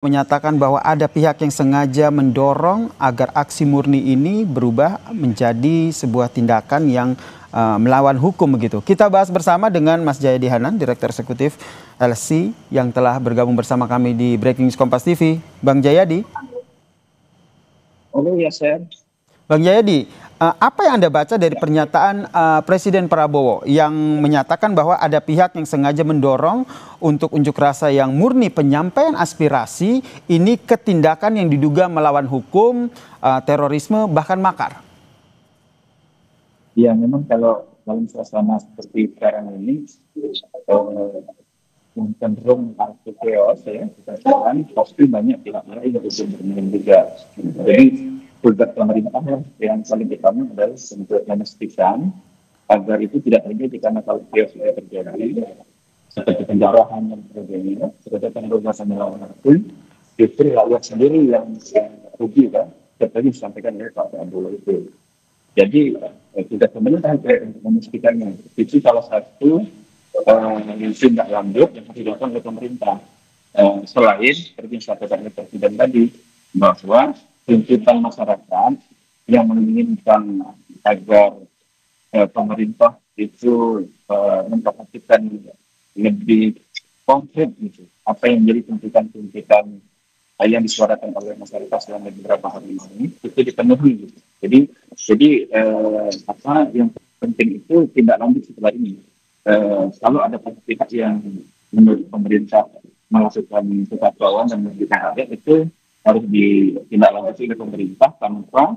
Menyatakan bahwa ada pihak yang sengaja mendorong agar aksi murni ini berubah menjadi sebuah tindakan yang melawan hukum begitu. Kita bahas bersama dengan Mas Jayadi Hanan, Direktur Eksekutif LC yang telah bergabung bersama kami di Breaking News Kompas TV. Bang Jayadi. Oh ya, Sir. Bang Jayadi, apa yang Anda baca dari pernyataan Presiden Prabowo yang menyatakan bahwa ada pihak yang sengaja mendorong untuk unjuk rasa yang murni penyampaian aspirasi ini ke tindakan yang diduga melawan hukum, terorisme, bahkan makar? Ya, memang kalau dalam suasana seperti sekarang ini, cenderung arti chaos ya, kekacauan, pasti banyak pihak lain yang bermain juga. Jadi, tugas pemerintah yang paling utama adalah untuk memastikan agar itu tidak terjadi, karena kalau chaos itu terjadi, seperti penjarahan dan sebagainya, terhadap pembebasan melawan hukum, justru rakyat sendiri yang rugi kan, seperti disampaikan oleh Pak Prabowo itu. Jadi tugas pemerintah untuk memastikannya itu salah satu tindak lanjut yang harus dilakukan oleh pemerintah. Selain seperti yang sampaikan oleh Presiden tadi, bahwa tuntutan masyarakat yang menginginkan agar pemerintah itu memperhatikan lebih konkret gitu, apa yang menjadi tuntutan-tuntutan yang disuarakan oleh masyarakat selama beberapa hari ini itu dipenuhi gitu. Jadi apa yang penting itu tindak lanjut setelah ini. Kalau ada pihak yang menurut pemerintah melakukan kekacauan dan merugikan rakyat, itu harus ditindaklanjuti oleh pemerintah tanpa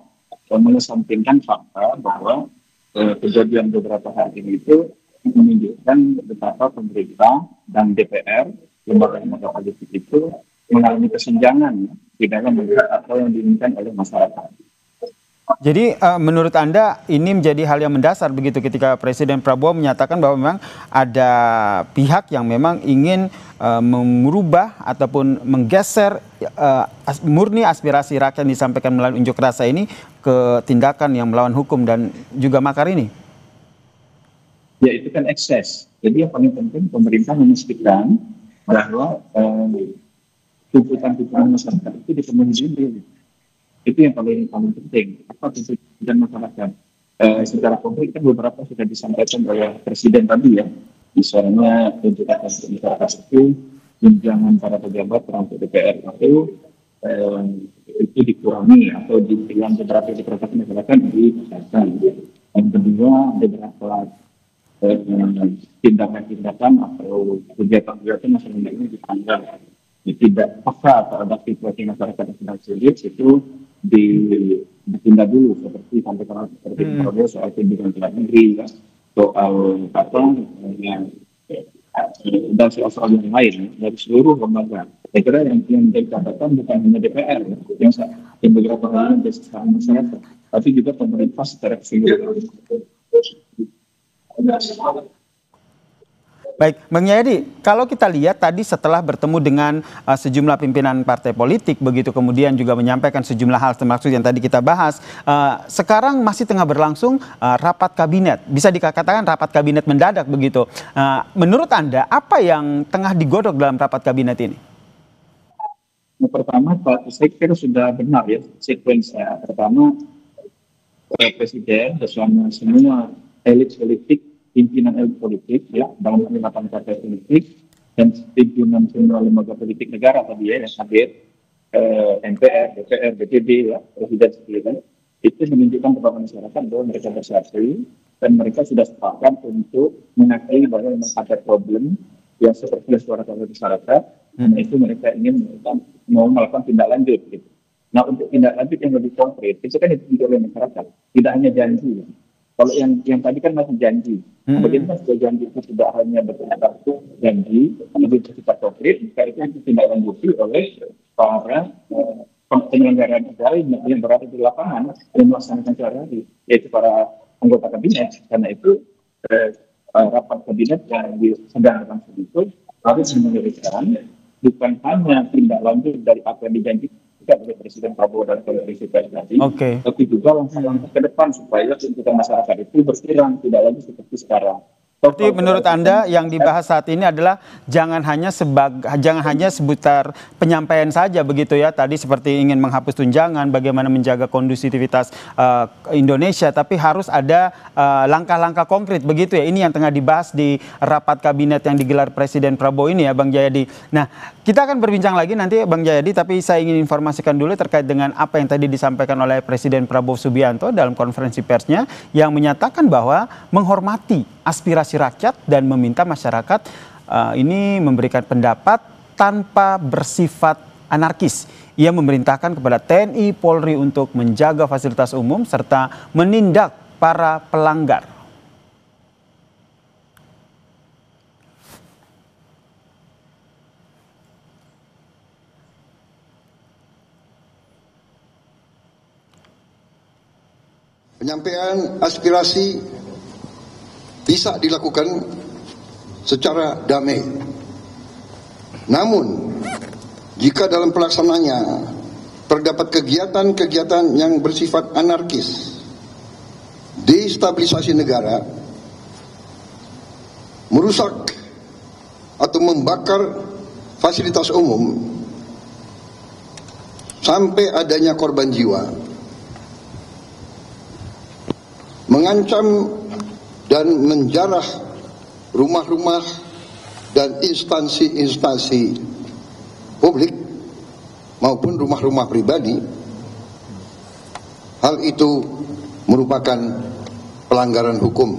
mengesampingkan fakta bahwa kejadian beberapa hari ini itu menunjukkan betapa pemerintah dan DPR, lembaga-lembaga politik itu mengalami kesenjangan di dalam melihat apa yang diinginkan oleh masyarakat. Jadi menurut Anda ini menjadi hal yang mendasar begitu ketika Presiden Prabowo menyatakan bahwa memang ada pihak yang memang ingin merubah ataupun menggeser murni aspirasi rakyat yang disampaikan melalui unjuk rasa ini ke tindakan yang melawan hukum dan juga makar ini? Ya, itu kan ekses. Jadi yang paling penting pemerintah memastikan bahwa tuntutan-tuntutan masyarakat itu dipenuhi dulu. Itu yang paling penting. Apa tuntutan masyarakat? Secara konkret kan beberapa sudah disampaikan oleh Presiden tadi ya. Misalnya tuntutan masyarakat itu tunjangan para pejabat termasuk DPR itu dikurangi atau yang beberapa diperhatikan masyarakat diperhatikan. Yang kedua, ada beberapa tindakan-tindakan atau kegiatan-kegiatan masyarakat ini ditanggal. Tidak peka terhadap situasi masyarakat yang sedang sulit itu ditunda dulu, seperti sampai seperti Prabowo soal pendidikan luar negeri, soal apa yang dan soal yang lain dari seluruh lembaga. Saya kira yang dikatakan bukan hanya DPR yang beberapa hal yang secara masyarakat, tapi juga pemerintah secara keseluruhan. Baik, Bang Jayadi, kalau kita lihat tadi setelah bertemu dengan sejumlah pimpinan partai politik, begitu kemudian juga menyampaikan sejumlah hal termasuk yang tadi kita bahas, sekarang masih tengah berlangsung rapat kabinet, bisa dikatakan rapat kabinet mendadak begitu. Menurut Anda, apa yang tengah digodok dalam rapat kabinet ini? Yang pertama, saya kira sudah benar ya sekuensnya. Pertama, Presiden bersama semua elit politik, pimpinan elit politik ya dalam 8 partai politik dan pimpinan semua lembaga politik negara tadi ya yang hadir, MPR, DPR, BPD ya, Presiden sendiri itu menunjukkan kepada masyarakat bahwa mereka bersatu dan mereka sudah sepakat untuk mengakui bahwa memang ada problem yang seperti suara oleh masyarakat dan itu mereka ingin mau melakukan tindak lanjut gitu. Nah, untuk tindak lanjut yang lebih konkret itu kan ditunjuk oleh masyarakat, tidak hanya janji. Kalau yang tadi kan masih janji. Bagaimana sudah janji itu tidak hanya bersifat janji, lebih bersifat konkret, maka itu yang ditindaklanjuti oleh para penyelenggara negara yang berada di lapangan dan melaksanakan sehari-hari, yaitu para anggota kabinet. Karena itu rapat kabinet yang sedang berlangsung itu harus menunjukkan bukan hanya tindak lanjut dari apa yang dijanjikan oleh Presiden Prabowo dan Koalisi tadi, tapi juga langkah-langkah ke depan supaya tuntutan masyarakat itu berkurang, tidak lagi seperti sekarang. Berarti menurut Anda yang dibahas saat ini adalah jangan hanya seputar penyampaian saja begitu ya. Tadi seperti ingin menghapus tunjangan, bagaimana menjaga kondusivitas Indonesia, tapi harus ada langkah-langkah konkret begitu ya. Ini yang tengah dibahas di rapat kabinet yang digelar Presiden Prabowo ini ya, Bang Jayadi. Nah, kita akan berbincang lagi nanti Bang Jayadi, tapi saya ingin informasikan dulu terkait dengan apa yang tadi disampaikan oleh Presiden Prabowo Subianto dalam konferensi persnya yang menyatakan bahwa menghormati aspirasi rakyat dan meminta masyarakat ini memberikan pendapat tanpa bersifat anarkis. Ia memerintahkan kepada TNI, Polri untuk menjaga fasilitas umum serta menindak para pelanggar. Penyampaian aspirasi bisa dilakukan secara damai. Namun, jika dalam pelaksananya terdapat kegiatan-kegiatan yang bersifat anarkis, destabilisasi negara, merusak atau membakar fasilitas umum, sampai adanya korban jiwa, mengancam dan menjarah rumah-rumah dan instansi-instansi publik maupun rumah-rumah pribadi, hal itu merupakan pelanggaran hukum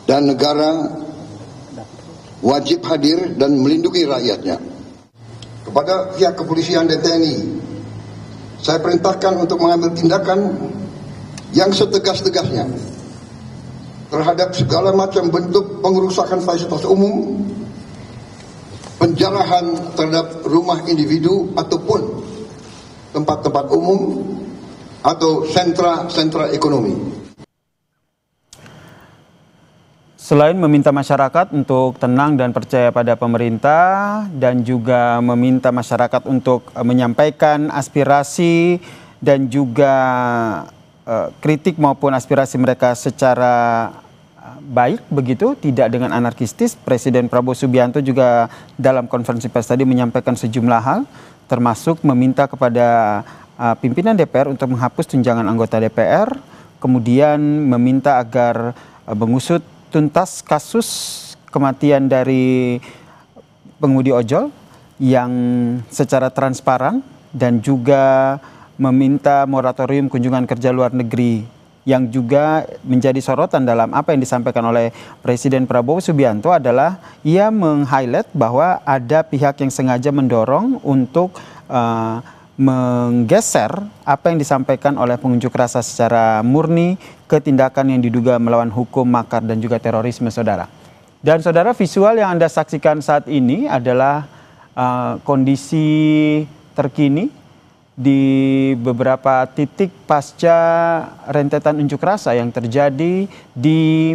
dan negara wajib hadir dan melindungi rakyatnya. Kepada pihak kepolisian dan TNI, saya perintahkan untuk mengambil tindakan yang setegas-tegasnya terhadap segala macam bentuk pengerusakan fasilitas umum, penjarahan terhadap rumah individu ataupun tempat-tempat umum atau sentra-sentra ekonomi. Selain meminta masyarakat untuk tenang dan percaya pada pemerintah dan juga meminta masyarakat untuk menyampaikan aspirasi dan juga kritik maupun aspirasi mereka secara baik begitu, tidak dengan anarkistis, Presiden Prabowo Subianto juga dalam konferensi pers tadi menyampaikan sejumlah hal, termasuk meminta kepada pimpinan DPR untuk menghapus tunjangan anggota DPR, kemudian meminta agar mengusut tuntas kasus kematian dari pengemudi ojol yang secara transparan dan juga meminta moratorium kunjungan kerja luar negeri yang juga menjadi sorotan dalam apa yang disampaikan oleh Presiden Prabowo Subianto adalah ia meng-highlight bahwa ada pihak yang sengaja mendorong untuk menggeser apa yang disampaikan oleh pengunjuk rasa secara murni ke tindakan yang diduga melawan hukum, makar dan juga terorisme, saudara. Dan saudara, visual yang Anda saksikan saat ini adalah kondisi terkini di beberapa titik pasca rentetan unjuk rasa yang terjadi di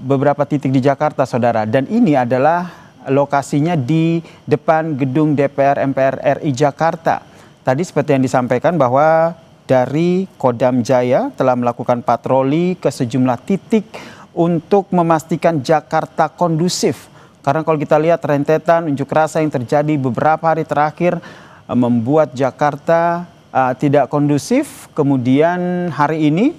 beberapa titik di Jakarta, saudara. Dan ini adalah lokasinya di depan gedung DPR MPR RI Jakarta. Tadi seperti yang disampaikan bahwa dari Kodam Jaya telah melakukan patroli ke sejumlah titik untuk memastikan Jakarta kondusif. Karena kalau kita lihat rentetan unjuk rasa yang terjadi beberapa hari terakhir membuat Jakarta tidak kondusif, kemudian hari ini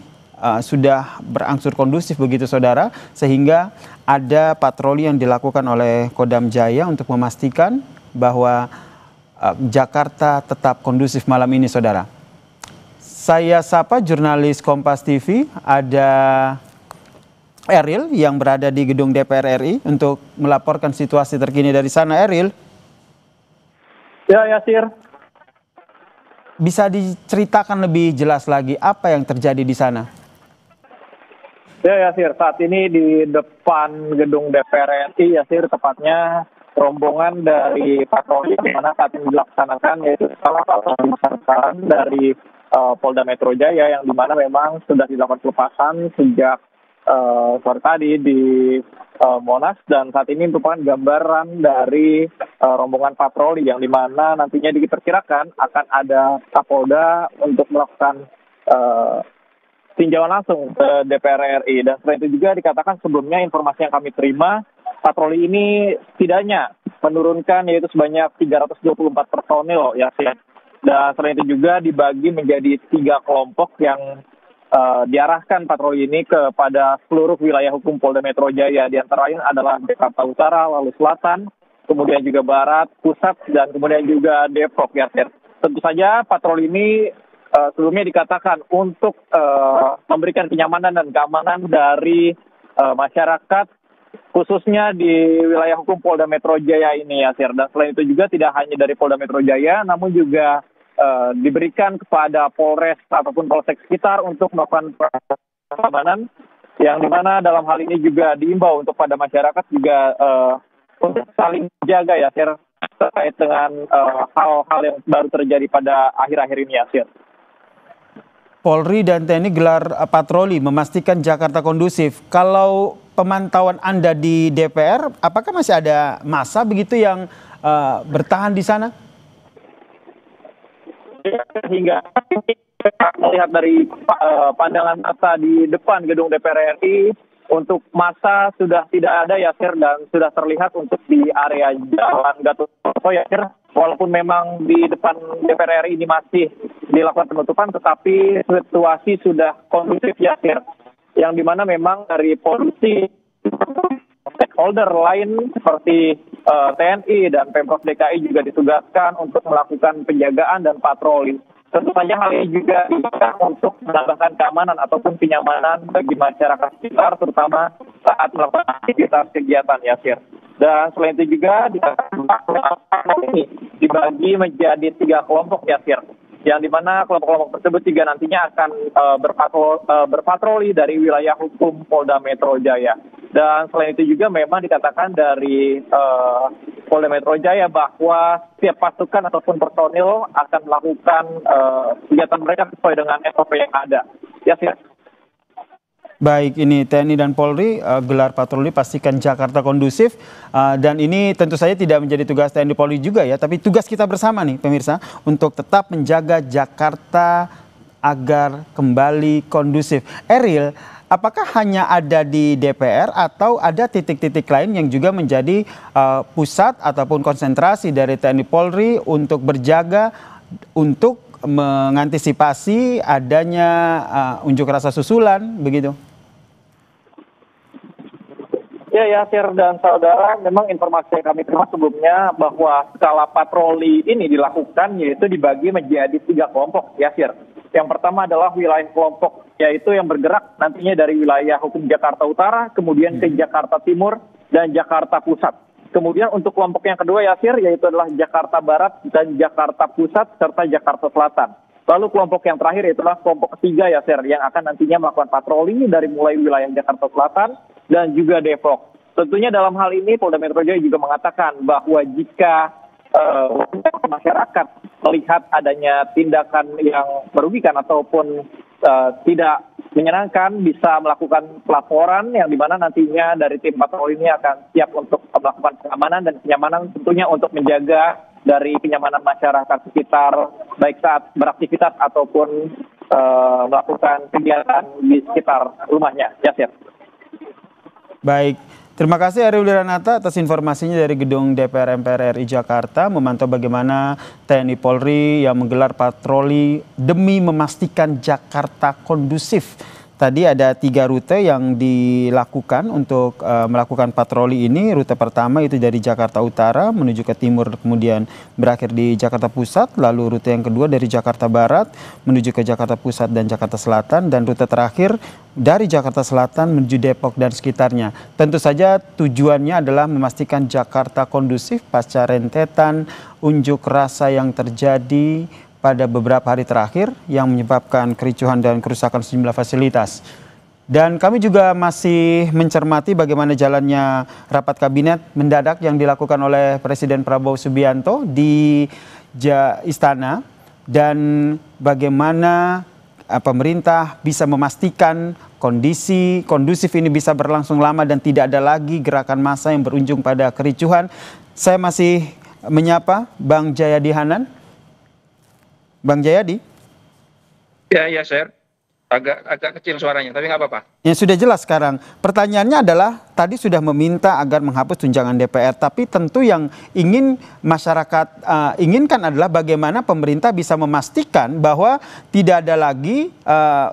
sudah berangsur kondusif begitu, saudara, sehingga ada patroli yang dilakukan oleh Kodam Jaya untuk memastikan bahwa Jakarta tetap kondusif malam ini, saudara. Saya sapa jurnalis Kompas TV, ada Eril yang berada di gedung DPR RI untuk melaporkan situasi terkini dari sana. Eril. Ya, Yasir. Bisa diceritakan lebih jelas lagi apa yang terjadi di sana? Ya, Yasir. Saat ini di depan gedung DPR RI, Yasir, tepatnya rombongan dari patroli di mana saat ini dilaksanakan, yaitu salah satu pemeriksaan dari Polda Metro Jaya yang dimana memang sudah dilakukan pelepasan sejak sore tadi di Monas, dan saat ini merupakan gambaran dari rombongan patroli yang dimana nantinya diperkirakan akan ada Kapolda untuk melakukan tinjauan langsung ke DPR RI. Dan selain itu juga dikatakan sebelumnya informasi yang kami terima, patroli ini setidaknya menurunkan yaitu sebanyak 324 personil ya. Dan selain itu juga dibagi menjadi 3 kelompok yang diarahkan patroli ini kepada seluruh wilayah hukum Polda Metro Jaya. Di antara lain adalah Jakarta Utara, lalu Selatan, kemudian juga Barat, Pusat, dan kemudian juga Depok ya. Tentu saja patroli ini sebelumnya dikatakan untuk memberikan kenyamanan dan keamanan dari masyarakat khususnya di wilayah hukum Polda Metro Jaya ini ya, Dan selain itu juga tidak hanya dari Polda Metro Jaya, namun juga diberikan kepada Polres ataupun Polsek sekitar untuk melakukan pengamanan, yang dimana dalam hal ini juga diimbau untuk pada masyarakat juga untuk saling jaga ya, terkait dengan hal-hal yang baru terjadi pada akhir-akhir ini ya, Polri dan TNI gelar patroli memastikan Jakarta kondusif. Kalau pemantauan Anda di DPR, apakah masih ada massa begitu yang bertahan di sana? Hingga melihat dari pandangan mata di depan gedung DPR RI, untuk massa sudah tidak ada ya, dan sudah terlihat untuk di area Jalan Gatot Subroto ya, walaupun memang di depan DPR RI ini masih dilakukan penutupan, tetapi situasi sudah kondusif ya, yang dimana memang dari polisi stakeholder lain seperti TNI dan Pemprov DKI juga ditugaskan untuk melakukan penjagaan dan patroli. Tentu saja hal ini juga bisa untuk menambahkan keamanan ataupun kenyamanan bagi masyarakat sekitar, terutama saat melakukan aktivitas kegiatan ya, Dan selain itu juga ini dibagi menjadi 3 kelompok ya, yang dimana kelompok-kelompok tersebut juga nantinya akan berpatroli dari wilayah hukum Polda Metro Jaya. Dan selain itu juga memang dikatakan dari Polda Metro Jaya bahwa setiap pasukan ataupun personil akan melakukan kegiatan mereka sesuai dengan SOP yang ada. Ya, Baik, ini TNI dan Polri gelar patroli pastikan Jakarta kondusif, dan ini tentu saja tidak menjadi tugas TNI Polri juga ya, tapi tugas kita bersama nih pemirsa untuk tetap menjaga Jakarta agar kembali kondusif. Eril, apakah hanya ada di DPR atau ada titik-titik lain yang juga menjadi pusat ataupun konsentrasi dari TNI Polri untuk berjaga untuk mengantisipasi adanya unjuk rasa susulan begitu? Ya, dan saudara, memang informasi yang kami terima sebelumnya bahwa skala patroli ini dilakukan yaitu dibagi menjadi 3 kelompok ya, Yang pertama adalah wilayah kelompok, yaitu yang bergerak nantinya dari wilayah hukum Jakarta Utara, kemudian ke Jakarta Timur dan Jakarta Pusat. Kemudian untuk kelompok yang kedua ya, yaitu adalah Jakarta Barat dan Jakarta Pusat serta Jakarta Selatan. Lalu kelompok yang terakhir yaitu kelompok ketiga ya, yang akan nantinya melakukan patroli dari mulai wilayah Jakarta Selatan dan juga Depok. Tentunya dalam hal ini Polda Metro Jaya juga mengatakan bahwa jika masyarakat melihat adanya tindakan yang merugikan ataupun tidak menyenangkan, bisa melakukan pelaporan yang dimana nantinya dari tim patroli ini akan siap untuk melakukan keamanan dan kenyamanan, tentunya untuk menjaga dari kenyamanan masyarakat sekitar baik saat beraktivitas ataupun melakukan kegiatan di sekitar rumahnya. Ya, Baik, terima kasih Ariel Wiranata atas informasinya dari gedung DPR MPR RI Jakarta, memantau bagaimana TNI Polri yang menggelar patroli demi memastikan Jakarta kondusif. Tadi ada 3 rute yang dilakukan untuk melakukan patroli ini. Rute pertama itu dari Jakarta Utara menuju ke timur, kemudian berakhir di Jakarta Pusat. Lalu rute yang kedua dari Jakarta Barat menuju ke Jakarta Pusat dan Jakarta Selatan. Dan rute terakhir dari Jakarta Selatan menuju Depok dan sekitarnya. Tentu saja tujuannya adalah memastikan Jakarta kondusif pasca rentetan unjuk rasa yang terjadi pada beberapa hari terakhir yang menyebabkan kericuhan dan kerusakan sejumlah fasilitas. Dan kami juga masih mencermati bagaimana jalannya rapat kabinet mendadak yang dilakukan oleh Presiden Prabowo Subianto di Istana, dan bagaimana pemerintah bisa memastikan kondisi kondusif ini bisa berlangsung lama dan tidak ada lagi gerakan massa yang berujung pada kericuhan. Saya masih menyapa Bang Jayadi Hanan. Bang Jayadi. Ya, Sir. agak kecil suaranya, tapi nggak apa-apa. Ya sudah jelas sekarang. Pertanyaannya adalah tadi sudah meminta agar menghapus tunjangan DPR, tapi tentu yang ingin masyarakat inginkan adalah bagaimana pemerintah bisa memastikan bahwa tidak ada lagi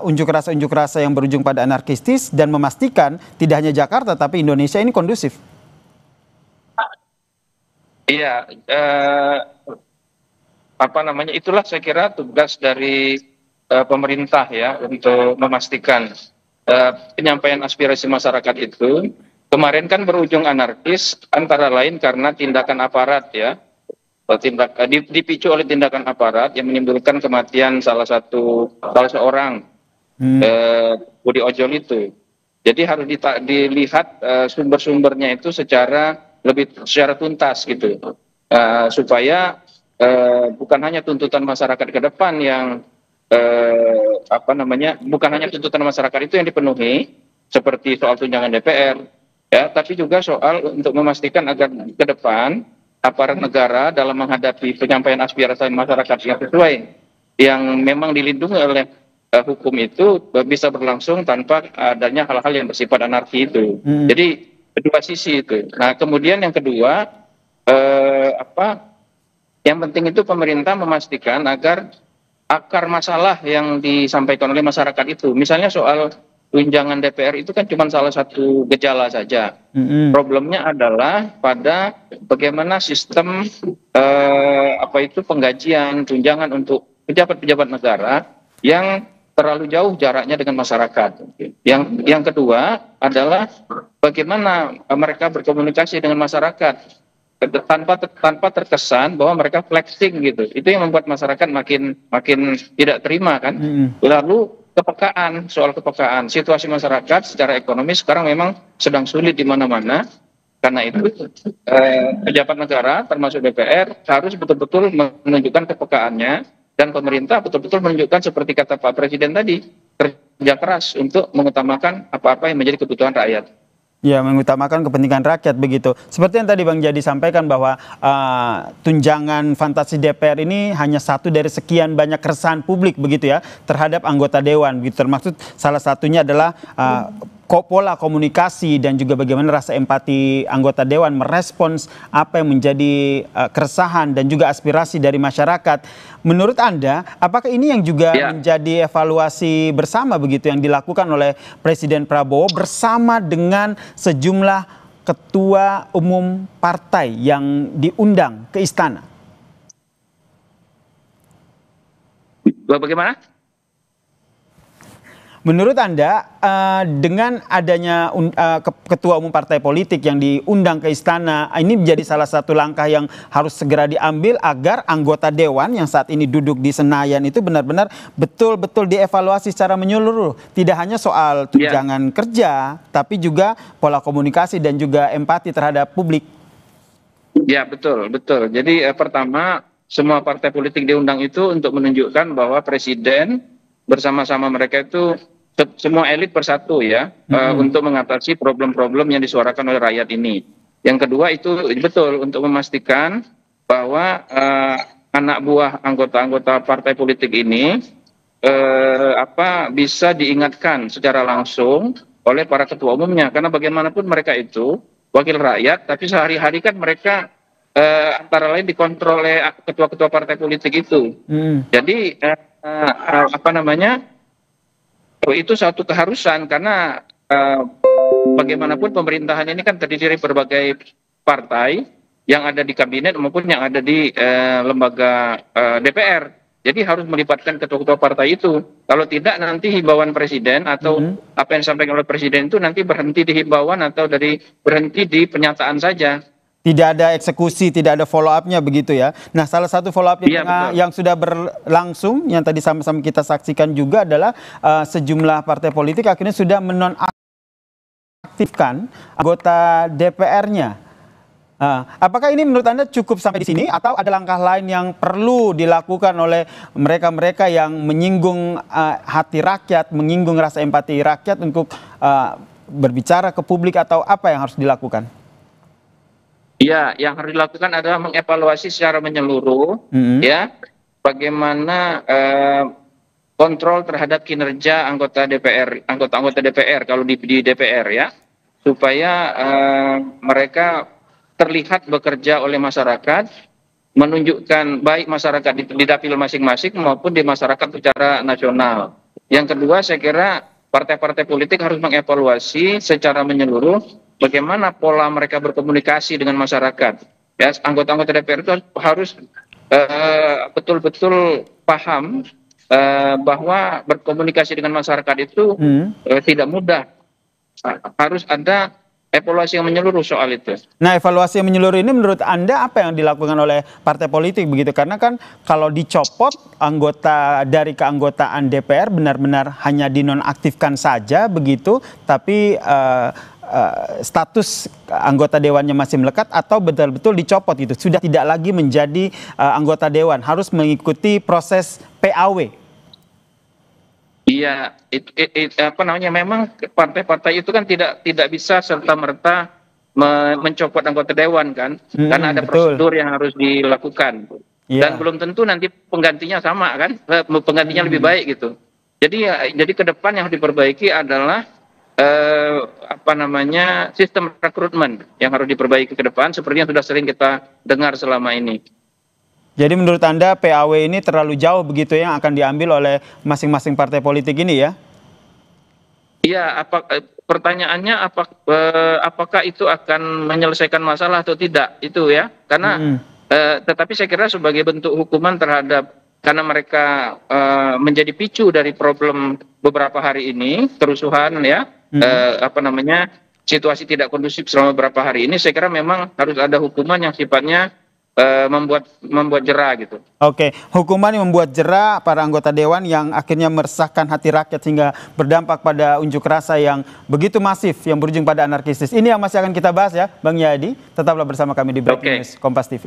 unjuk rasa yang berujung pada anarkistis dan memastikan tidak hanya Jakarta tapi Indonesia ini kondusif. Iya, itulah saya kira tugas dari pemerintah ya untuk memastikan penyampaian aspirasi masyarakat itu kemarin kan berujung anarkis antara lain karena tindakan aparat ya, dipicu oleh tindakan aparat yang menimbulkan kematian salah seorang Budi Ojol itu. Jadi harus dilihat sumber-sumbernya itu secara tuntas gitu, supaya bukan hanya tuntutan masyarakat ke depan yang bukan hanya tuntutan masyarakat itu yang dipenuhi seperti soal tunjangan DPR ya, tapi juga soal untuk memastikan agar ke depan aparat negara dalam menghadapi penyampaian aspirasi masyarakat yang sesuai yang memang dilindungi oleh hukum itu bisa berlangsung tanpa adanya hal-hal yang bersifat anarki itu. Jadi kedua sisi itu. Nah, kemudian yang kedua yang penting itu pemerintah memastikan agar akar masalah yang disampaikan oleh masyarakat itu, misalnya soal tunjangan DPR itu kan cuma salah satu gejala saja. Problemnya adalah pada bagaimana sistem penggajian tunjangan untuk pejabat-pejabat negara yang terlalu jauh jaraknya dengan masyarakat. Yang kedua adalah bagaimana mereka berkomunikasi dengan masyarakat tanpa terkesan bahwa mereka flexing gitu. Itu yang membuat masyarakat makin tidak terima kan. Lalu soal kepekaan situasi masyarakat secara ekonomi sekarang memang sedang sulit di mana-mana. Karena itu pejabat negara termasuk DPR harus betul-betul menunjukkan kepekaannya, dan pemerintah betul-betul menunjukkan seperti kata Pak Presiden tadi, kerja keras untuk mengutamakan apa-apa yang menjadi kebutuhan rakyat. Ya, mengutamakan kepentingan rakyat begitu. Seperti yang tadi Bang Jadi sampaikan bahwa tunjangan fantasi DPR ini hanya satu dari sekian banyak keresahan publik begitu ya terhadap anggota dewan begitu. Termasuk salah satunya adalah pola komunikasi dan juga bagaimana rasa empati anggota dewan merespons apa yang menjadi keresahan dan juga aspirasi dari masyarakat. Menurut Anda, apakah ini yang juga menjadi evaluasi bersama begitu yang dilakukan oleh Presiden Prabowo bersama dengan sejumlah ketua umum partai yang diundang ke istana? Bagaimana? Menurut Anda, dengan adanya ketua umum partai politik yang diundang ke istana, ini menjadi salah satu langkah yang harus segera diambil agar anggota dewan yang saat ini duduk di Senayan itu benar-benar betul-betul dievaluasi secara menyeluruh. Tidak hanya soal tunjangan kerja, tapi juga pola komunikasi dan juga empati terhadap publik. Ya, betul. Jadi pertama, semua partai politik diundang itu untuk menunjukkan bahwa Presiden bersama-sama mereka itu semua elit bersatu ya untuk mengatasi problem-problem yang disuarakan oleh rakyat ini. Yang kedua itu betul untuk memastikan bahwa anak buah anggota-anggota partai politik ini bisa diingatkan secara langsung oleh para ketua umumnya, karena bagaimanapun mereka itu wakil rakyat, tapi sehari-hari kan mereka antara lain dikontrol oleh ketua-ketua partai politik itu. Jadi itu satu keharusan, karena bagaimanapun pemerintahan ini kan terdiri dari berbagai partai yang ada di kabinet maupun yang ada di lembaga DPR. Jadi harus melibatkan ketua-ketua partai itu. Kalau tidak nanti himbauan presiden atau apa yang disampaikan oleh presiden itu nanti berhenti di himbauan atau berhenti di pernyataan saja. Tidak ada eksekusi, tidak ada follow up-nya begitu ya. Nah, salah satu follow up-nya yang sudah berlangsung, yang tadi sama-sama kita saksikan juga adalah sejumlah partai politik akhirnya sudah menonaktifkan anggota DPR-nya. Apakah ini menurut Anda cukup sampai di sini atau ada langkah lain yang perlu dilakukan oleh mereka-mereka yang menyinggung hati rakyat, menyinggung rasa empati rakyat untuk berbicara ke publik, atau apa yang harus dilakukan? Ya, yang harus dilakukan adalah mengevaluasi secara menyeluruh, ya, bagaimana kontrol terhadap kinerja anggota DPR, anggota-anggota DPR kalau di DPR ya, supaya mereka terlihat bekerja oleh masyarakat, menunjukkan baik masyarakat di dapil masing-masing maupun di masyarakat secara nasional. Yang kedua, saya kira partai-partai politik harus mengevaluasi secara menyeluruh bagaimana pola mereka berkomunikasi dengan masyarakat. Ya, anggota-anggota DPR itu harus betul-betul paham bahwa berkomunikasi dengan masyarakat itu tidak mudah. Harus ada evaluasi yang menyeluruh soal itu. Nah, evaluasi yang menyeluruh ini menurut Anda apa yang dilakukan oleh partai politik begitu? Karena kan kalau dicopot anggota dari keanggotaan DPR benar-benar hanya dinonaktifkan saja begitu, tapi status anggota dewannya masih melekat atau betul-betul dicopot gitu. Sudah tidak lagi menjadi anggota dewan, harus mengikuti proses PAW. Iya, memang partai-partai itu kan tidak bisa serta-merta mencopot anggota dewan kan, karena ada prosedur yang harus dilakukan. Dan belum tentu nanti penggantinya sama kan, penggantinya lebih baik gitu. Jadi ke depan yang harus diperbaiki adalah sistem rekrutmen yang harus diperbaiki ke depan, seperti yang sudah sering kita dengar selama ini. Jadi menurut Anda PAW ini terlalu jauh begitu yang akan diambil oleh masing-masing partai politik ini ya? Iya, pertanyaannya apakah itu akan menyelesaikan masalah atau tidak itu ya? Karena tetapi saya kira sebagai bentuk hukuman terhadap karena mereka menjadi picu dari problem beberapa hari ini kerusuhan ya, situasi tidak kondusif selama beberapa hari ini, saya kira memang harus ada hukuman yang sifatnya membuat jera gitu. Oke, hukuman yang membuat jera para anggota dewan yang akhirnya meresahkan hati rakyat sehingga berdampak pada unjuk rasa yang begitu masif yang berujung pada anarkistis. Ini yang masih akan kita bahas ya, Bang Yadi. Tetaplah bersama kami di Breaking News Kompas TV.